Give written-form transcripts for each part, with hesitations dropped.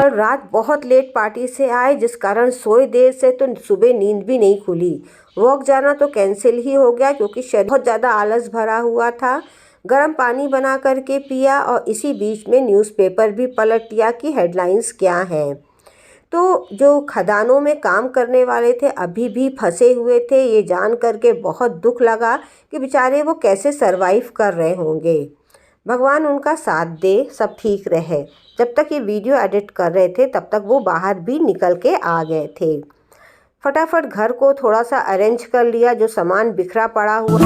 कल रात बहुत लेट पार्टी से आए, जिस कारण सोए देर से तो सुबह नींद भी नहीं खुली। वॉक जाना तो कैंसिल ही हो गया क्योंकि शरीर बहुत ज़्यादा आलस भरा हुआ था। गर्म पानी बना करके पिया और इसी बीच में न्यूज़पेपर भी पलट लिया कि हेडलाइंस क्या हैं। तो जो खदानों में काम करने वाले थे अभी भी फंसे हुए थे। ये जान करके बहुत दुख लगा कि बेचारे वो कैसे सरवाइव कर रहे होंगे। भगवान उनका साथ दे, सब ठीक रहे। जब तक ये वीडियो एडिट कर रहे थे तब तक वो बाहर भी निकल के आ गए थे। फटाफट घर को थोड़ा सा अरेंज कर लिया, जो सामान बिखरा पड़ा हुआ।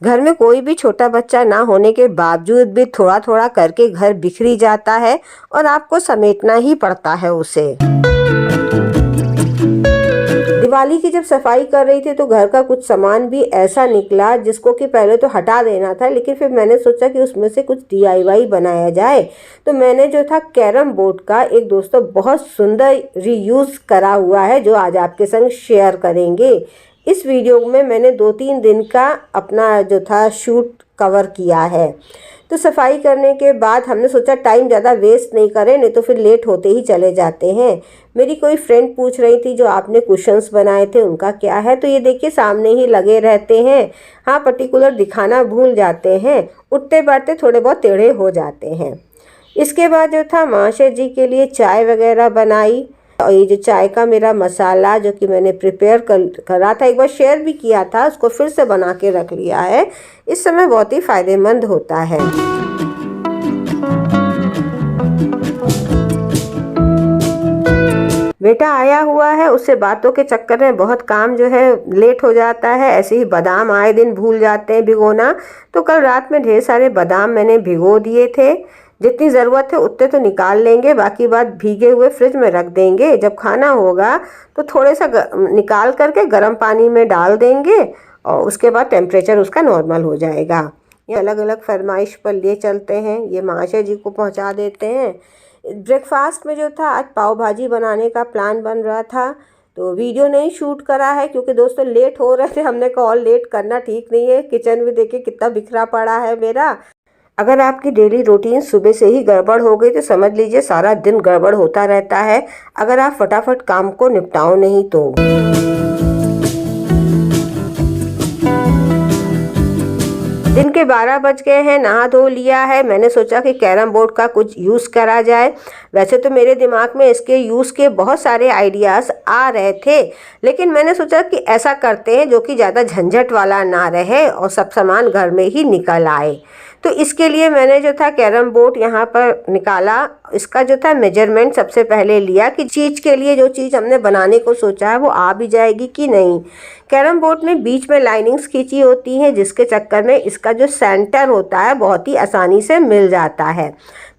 घर में कोई भी छोटा बच्चा ना होने के बावजूद भी थोड़ा थोड़ा करके घर बिखरी जाता है और आपको समेटना ही पड़ता है उसे। दिवाली की जब सफाई कर रही थी तो घर का कुछ सामान भी ऐसा निकला जिसको कि पहले तो हटा देना था, लेकिन फिर मैंने सोचा कि उसमें से कुछ DIY बनाया जाए। तो मैंने जो था कैरम बोर्ड का एक दोस्तों बहुत सुंदर रीयूज़ करा हुआ है, जो आज आपके संग शेयर करेंगे। इस वीडियो में मैंने 2-3 दिन का अपना जो था शूट कवर किया है। तो सफाई करने के बाद हमने सोचा टाइम ज़्यादा वेस्ट नहीं करें, नहीं तो फिर लेट होते ही चले जाते हैं। मेरी कोई फ्रेंड पूछ रही थी जो आपने कुशन्स बनाए थे उनका क्या है, तो ये देखिए सामने ही लगे रहते हैं। हाँ, पर्टिकुलर दिखाना भूल जाते हैं, उठते बैठते थोड़े बहुत टेढ़े हो जाते हैं। इसके बाद जो था महाशय जी के लिए चाय वगैरह बनाई। और ये जो चाय का मेरा मसाला जो कि मैंने प्रिपेयर करा था, एक बार शेयर भी किया था, उसको फिर से बना के रख लिया है। इस समय बहुत ही फ़ायदेमंद होता है। बेटा आया हुआ है, उससे बातों के चक्कर में बहुत काम जो है लेट हो जाता है। ऐसे ही बादाम आए दिन भूल जाते हैं भिगोना, तो कल रात में ढेर सारे बादाम मैंने भिगो दिए थे। जितनी ज़रूरत है उतने तो निकाल लेंगे, बाकी बात भीगे हुए फ्रिज में रख देंगे। जब खाना होगा तो थोड़े सा निकाल करके गर्म पानी में डाल देंगे और उसके बाद टेम्परेचर उसका नॉर्मल हो जाएगा। ये अलग अलग फरमाइश पर ले चलते हैं, ये महाशय जी को पहुंचा देते हैं। ब्रेकफास्ट में जो था आज पाव भाजी बनाने का प्लान बन रहा था, तो वीडियो नहीं शूट करा है क्योंकि दोस्तों लेट हो रहे थे। हमने कहा और लेट करना ठीक नहीं है। किचन भी देखिए कितना बिखरा पड़ा है मेरा। अगर आपकी डेली रूटीन सुबह से ही गड़बड़ हो गई तो समझ लीजिए सारा दिन गड़बड़ होता रहता है, अगर आप फटाफट काम को निपटाओ नहीं तो। दिन के 12 बज गए हैं, नहा धो लिया है। मैंने सोचा कि कैरम बोर्ड का कुछ यूज़ करा जाए। वैसे तो मेरे दिमाग में इसके यूज़ के बहुत सारे आइडियाज़ आ रहे थे, लेकिन मैंने सोचा कि ऐसा करते हैं जो कि ज़्यादा झंझट वाला ना रहे और सब सामान घर में ही निकल आए। तो इसके लिए मैंने जो था कैरम बोर्ड यहाँ पर निकाला। इसका जो था मेजरमेंट सबसे पहले लिया कि चीज़ के लिए जो चीज़ हमने बनाने को सोचा है वो आ भी जाएगी कि नहीं। कैरम बोर्ड में बीच में लाइनिंग्स खींची होती हैं, जिसके चक्कर में इसका जो सेंटर होता है बहुत ही आसानी से मिल जाता है।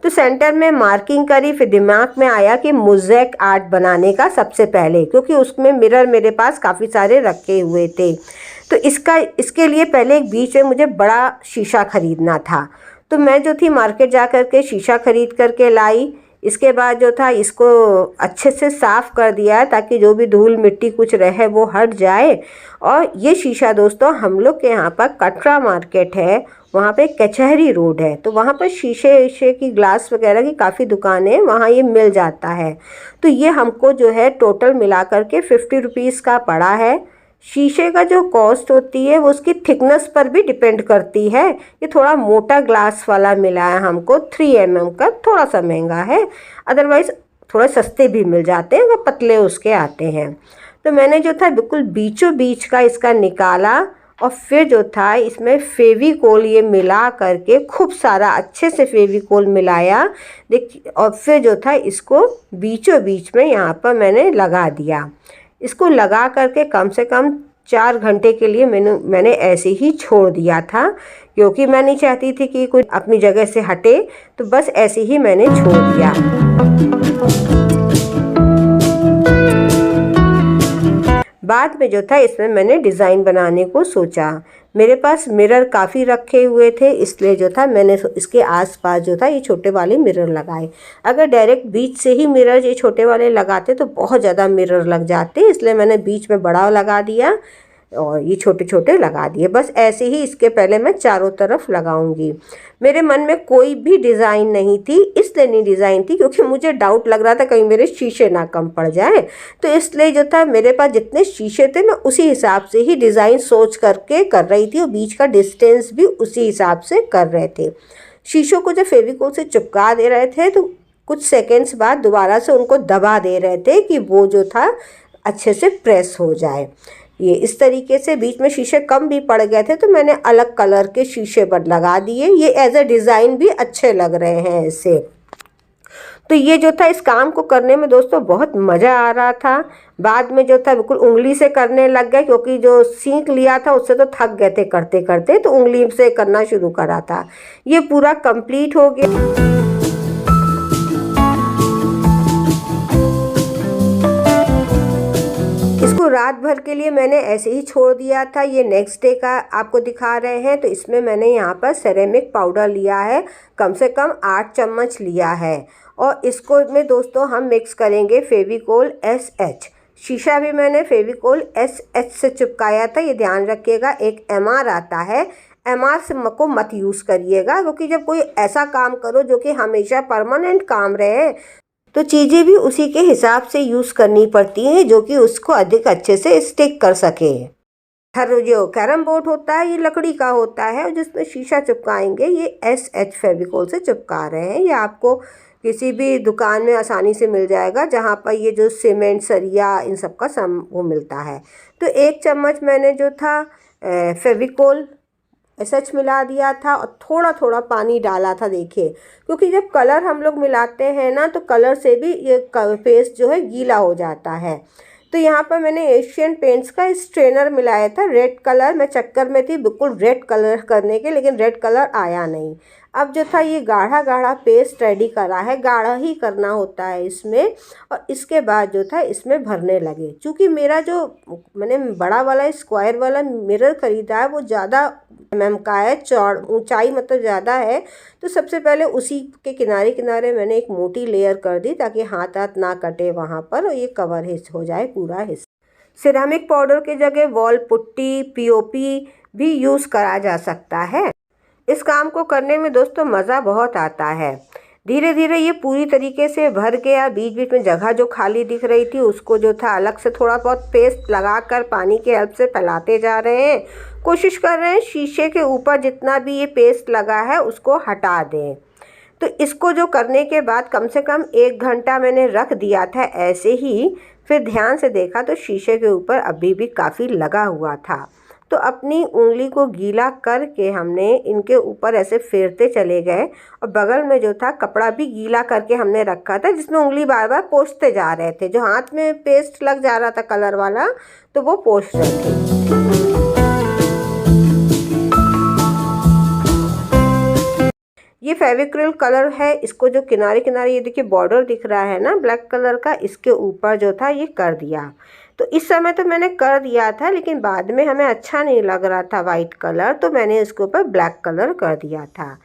तो सेंटर में मार्किंग करी, फिर दिमाग में आया कि मोज़ेक आर्ट बनाने का सबसे पहले, क्योंकि उसमें मिरर मेरे पास काफ़ी सारे रखे हुए थे। तो इसके लिए पहले एक बीच में मुझे बड़ा शीशा ख़रीदना था, तो मैं जो थी मार्केट जा कर के शीशा ख़रीद करके लाई। इसके बाद जो था इसको अच्छे से साफ़ कर दिया है ताकि जो भी धूल मिट्टी कुछ रहे वो हट जाए। और ये शीशा दोस्तों हम लोग के यहाँ पर कटरा मार्केट है, वहाँ पे कचहरी रोड है, तो वहाँ पर शीशे की ग्लास वगैरह की काफ़ी दुकानें, वहाँ ये मिल जाता है। तो ये हमको जो है टोटल मिला करके 50 रुपीज़ का पड़ा है। शीशे का जो कॉस्ट होती है वो उसकी थिकनेस पर भी डिपेंड करती है। ये थोड़ा मोटा ग्लास वाला मिला है हमको, 3 mm का, थोड़ा सा महंगा है। अदरवाइज़ थोड़े सस्ते भी मिल जाते हैं, वो पतले उसके आते हैं। तो मैंने जो था बिल्कुल बीचों बीच का इसका निकाला और फिर जो था इसमें फेविकोल ये मिला करके खूब सारा अच्छे से फेविकोल मिलाया देखिए, और फिर जो था इसको बीचों बीच में यहाँ पर मैंने लगा दिया। इसको लगा करके कम से कम 4 घंटे के लिए मैंने ऐसे ही छोड़ दिया था, क्योंकि मैं नहीं चाहती थी कि कोई अपनी जगह से हटे, तो बस ऐसे ही मैंने छोड़ दिया। बाद में जो था इसमें मैंने डिज़ाइन बनाने को सोचा। मेरे पास मिरर काफ़ी रखे हुए थे, इसलिए जो था मैंने इसके आसपास जो था ये छोटे वाले मिरर लगाए। अगर डायरेक्ट बीच से ही मिरर ये छोटे वाले लगाते तो बहुत ज़्यादा मिरर लग जाते, इसलिए मैंने बीच में बड़ा लगा दिया। और ये छोटे छोटे लगा दिए। बस ऐसे ही इसके पहले मैं चारों तरफ लगाऊंगी। मेरे मन में कोई भी डिज़ाइन नहीं थी, इसलिए नहीं डिज़ाइन थी क्योंकि मुझे डाउट लग रहा था कहीं मेरे शीशे ना कम पड़ जाए। तो इसलिए जो था मेरे पास जितने शीशे थे मैं उसी हिसाब से ही डिज़ाइन सोच करके कर रही थी और बीच का डिस्टेंस भी उसी हिसाब से कर रहे थे। शीशों को जब फेविकोल से चिपका दे रहे थे तो कुछ सेकेंड्स बाद दोबारा से उनको दबा दे रहे थे कि वो जो था अच्छे से प्रेस हो जाए। ये इस तरीके से बीच में शीशे कम भी पड़ गए थे तो मैंने अलग कलर के शीशे पर लगा दिए। ये एज अ डिज़ाइन भी अच्छे लग रहे हैं इससे। तो ये जो था इस काम को करने में दोस्तों बहुत मज़ा आ रहा था। बाद में जो था बिल्कुल उंगली से करने लग गए क्योंकि जो सीख लिया था उससे तो थक गए थे करते करते, तो उंगली से करना शुरू करा था। ये पूरा कंप्लीट हो गया। इसको रात भर के लिए मैंने ऐसे ही छोड़ दिया था। ये नेक्स्ट डे का आपको दिखा रहे हैं। तो इसमें मैंने यहाँ पर सेरेमिक पाउडर लिया है, कम से कम 8 चम्मच लिया है और इसको में दोस्तों हम मिक्स करेंगे फेविकोल SH। शीशा भी मैंने फेविकोल SH से चिपकाया था, ये ध्यान रखिएगा। एक MR आता है, MR से को मत यूज़ करिएगा क्योंकि जब कोई ऐसा काम करो जो कि हमेशा परमानेंट काम रहे तो चीज़ें भी उसी के हिसाब से यूज़ करनी पड़ती हैं जो कि उसको अधिक अच्छे से स्टिक कर सके। हर जो कैरम बोर्ड होता है ये लकड़ी का होता है और जिसमें शीशा चिपकाएंगे ये SH फेविकोल से चिपका रहे हैं। ये आपको किसी भी दुकान में आसानी से मिल जाएगा जहाँ पर ये जो सीमेंट सरिया इन सब का वो मिलता है। तो 1 चम्मच मैंने जो था फेविकोल SH मिला दिया था और थोड़ा थोड़ा पानी डाला था। देखिए क्योंकि जब कलर हम लोग मिलाते हैं ना तो कलर से भी ये पेस्ट जो है गीला हो जाता है। तो यहाँ पर मैंने एशियन पेंट्स का स्ट्रेनर मिलाया था रेड कलर। मैं चक्कर में थी बिल्कुल रेड कलर करने के, लेकिन रेड कलर आया नहीं। अब जो था ये गाढ़ा गाढ़ा पेस्ट रेडी करा है, गाढ़ा ही करना होता है इसमें। और इसके बाद जो था इसमें भरने लगे। चूँकि मेरा जो मैंने बड़ा वाला स्क्वायर वाला मिरर ख़रीदा है वो ज़्यादा mm का है, चौड़ ऊंचाई मतलब ज़्यादा है। तो सबसे पहले उसी के किनारे किनारे मैंने एक मोटी लेयर कर दी ताकि हाथ ना कटे वहाँ पर और ये कवर हो जाए पूरा हिस्सा। सिरेमिक पाउडर की जगह वॉल पुट्टी POP भी यूज़ करा जा सकता है। इस काम को करने में दोस्तों मज़ा बहुत आता है। धीरे धीरे ये पूरी तरीके से भर गया। बीच बीच में जगह जो खाली दिख रही थी उसको जो था अलग से थोड़ा बहुत पेस्ट लगाकर पानी की हेल्प से फैलाते जा रहे हैं। कोशिश कर रहे हैं शीशे के ऊपर जितना भी ये पेस्ट लगा है उसको हटा दें। तो इसको जो करने के बाद कम से कम 1 घंटा मैंने रख दिया था ऐसे ही। फिर ध्यान से देखा तो शीशे के ऊपर अभी भी काफ़ी लगा हुआ था। तो अपनी उंगली को गीला करके हमने इनके ऊपर ऐसे फेरते चले गए और बगल में जो था कपड़ा भी गीला करके हमने रखा था जिसमें उंगली बार बार पोंछते जा रहे थे। जो हाथ में पेस्ट लग जा रहा था कलर वाला तो वो पोंछ रहे थे। ये फेविक्रिल कलर है। इसको जो किनारे किनारे ये देखिए बॉर्डर दिख रहा है ना ब्लैक कलर का, इसके ऊपर जो था ये कर दिया। तो इस समय तो मैंने कर दिया था लेकिन बाद में हमें अच्छा नहीं लग रहा था वाइट कलर, तो मैंने इसके ऊपर ब्लैक कलर कर दिया था।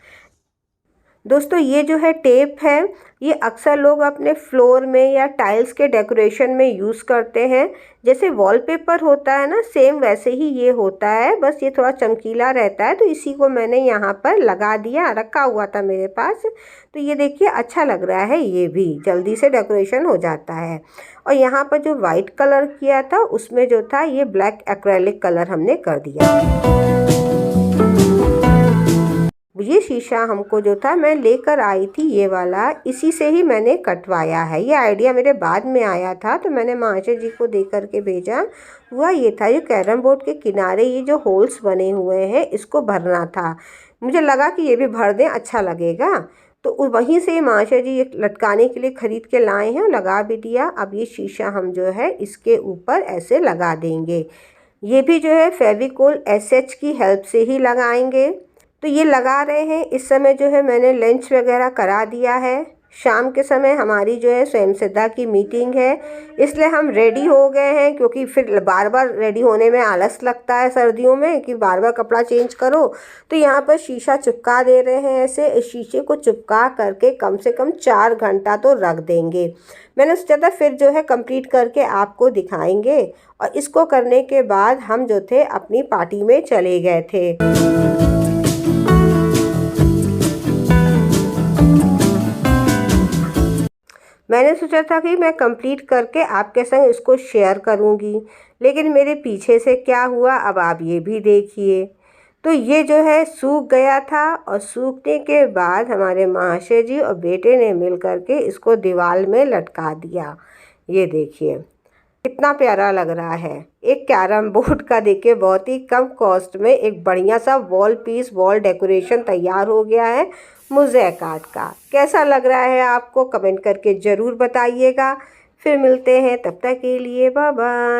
दोस्तों ये जो है टेप है ये अक्सर लोग अपने फ्लोर में या टाइल्स के डेकोरेशन में यूज़ करते हैं। जैसे वॉलपेपर होता है ना सेम वैसे ही ये होता है, बस ये थोड़ा चमकीला रहता है। तो इसी को मैंने यहाँ पर लगा दिया, रखा हुआ था मेरे पास। तो ये देखिए अच्छा लग रहा है, ये भी जल्दी से डेकोरेशन हो जाता है। और यहाँ पर जो वाइट कलर किया था उसमें जो था ये ब्लैक एक्रेलिक कलर हमने कर दिया। ये शीशा हमको जो था मैं लेकर आई थी ये वाला, इसी से ही मैंने कटवाया है। ये आइडिया मेरे बाद में आया था तो मैंने मास्टर जी को दे करके भेजा। हुआ ये था ये कैरम बोर्ड के किनारे ये जो होल्स बने हुए हैं इसको भरना था। मुझे लगा कि ये भी भर दें अच्छा लगेगा, तो वहीं से मास्टर जी ये लटकाने के लिए ख़रीद के लाए हैं, लगा भी दिया। अब ये शीशा हम जो है इसके ऊपर ऐसे लगा देंगे। ये भी जो है फेविकोल SH की हेल्प से ही लगाएंगे। तो ये लगा रहे हैं। इस समय जो है मैंने लंच वगैरह करा दिया है, शाम के समय हमारी जो है स्वयं सिद्धा की मीटिंग है, इसलिए हम रेडी हो गए हैं, क्योंकि फिर बार बार रेडी होने में आलस लगता है सर्दियों में कि बार बार कपड़ा चेंज करो। तो यहाँ पर शीशा चिपका दे रहे हैं। ऐसे इस शीशे को चिपका करके कम से कम 4 घंटा तो रख देंगे। मैंने सोचा था फिर जो है कंप्लीट करके आपको दिखाएंगे। और इसको करने के बाद हम जो थे अपनी पार्टी में चले गए थे। मैंने सोचा था कि मैं कंप्लीट करके आपके संग इसको शेयर करूंगी, लेकिन मेरे पीछे से क्या हुआ अब आप ये भी देखिए। तो ये जो है सूख गया था, और सूखने के बाद हमारे महाशय जी और बेटे ने मिल करके इसको दीवार में लटका दिया। ये देखिए कितना प्यारा लग रहा है। एक कैरम बोर्ड का देखिए बहुत ही कम कॉस्ट में एक बढ़िया सा वॉल पीस, वॉल डेकोरेशन तैयार हो गया है मोज़ेक आर्ट का। कैसा लग रहा है आपको कमेंट करके ज़रूर बताइएगा। फिर मिलते हैं, तब तक के लिए बाय बाय।